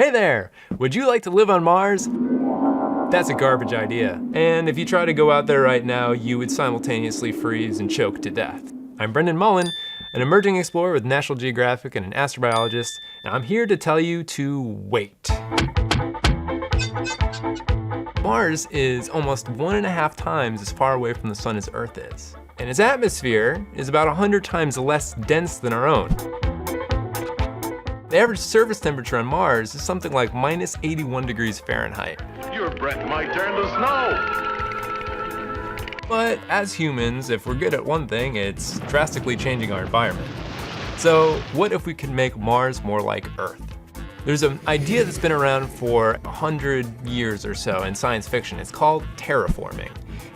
Hey there! Would you like to live on Mars? That's a garbage idea. And if you try to go out there right now, you would simultaneously freeze and choke to death. I'm Brendan Mullen, an emerging explorer with National Geographic and an astrobiologist, and I'm here to tell you to wait. Mars is almost 1.5 times as far away from the sun as Earth is. And its atmosphere is about 100 times less dense than our own. The average surface temperature on Mars is something like minus 81 degrees Fahrenheit. Your breath might turn to snow. But as humans, if we're good at one thing, it's drastically changing our environment. So what if we could make Mars more like Earth? There's an idea that's been around for 100 years or so in science fiction. It's called terraforming.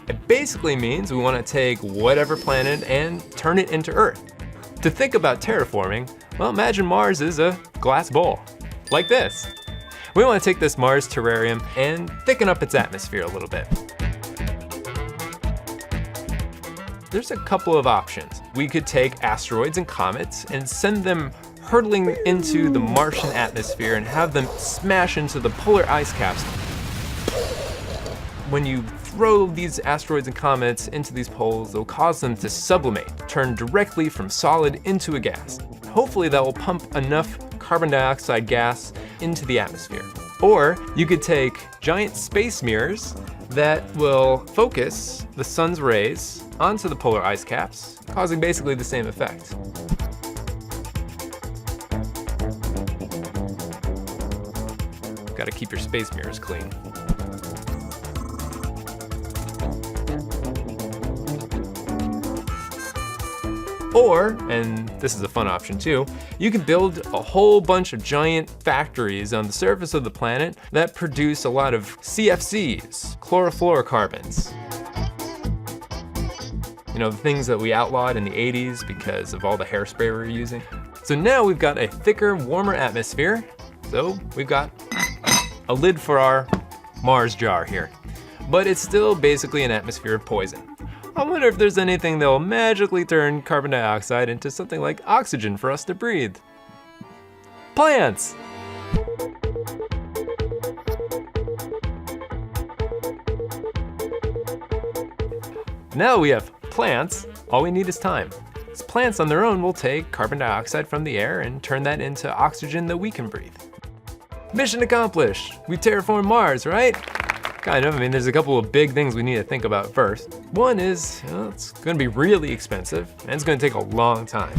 It basically means we want to take whatever planet and turn it into Earth. To think about terraforming, well, imagine Mars is a glass bowl, like this. We want to take this Mars terrarium and thicken up its atmosphere a little bit. There's a couple of options. We could take asteroids and comets and send them hurtling into the Martian atmosphere and have them smash into the polar ice caps. When you throw these asteroids and comets into these poles, they'll cause them to sublimate, turn directly from solid into a gas. Hopefully that will pump enough carbon dioxide gas into the atmosphere. Or you could take giant space mirrors that will focus the sun's rays onto the polar ice caps, causing basically the same effect. Gotta keep your space mirrors clean. Or, and this is a fun option too, you can build a whole bunch of giant factories on the surface of the planet that produce a lot of CFCs, chlorofluorocarbons. You know, the things that we outlawed in the 80s because of all the hairspray we were using. So now we've got a thicker, warmer atmosphere. So we've got a lid for our Mars jar here. But it's still basically an atmosphere of poison. I wonder if there's anything that will magically turn carbon dioxide into something like oxygen for us to breathe. Plants! Now we have plants, all we need is time. These plants on their own will take carbon dioxide from the air and turn that into oxygen that we can breathe. Mission accomplished! We terraformed Mars, right? Kind of. I mean, there's a couple of big things we need to think about first. One is, well, it's gonna be really expensive, and it's gonna take a long time.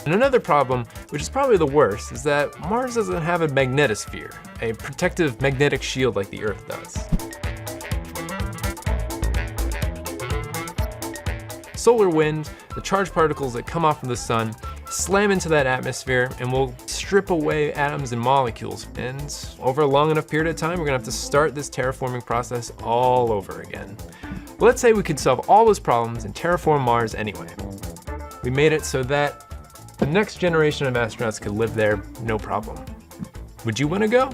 And another problem, which is probably the worst, is that Mars doesn't have a magnetosphere, a protective magnetic shield like the Earth does. Solar wind, the charged particles that come off from the sun, slam into that atmosphere and will strip away atoms and molecules. And over a long enough period of time, we're gonna have to start this terraforming process all over again. Well, let's say we could solve all those problems and terraform Mars anyway. We made it so that the next generation of astronauts could live there, no problem. Would you wanna go?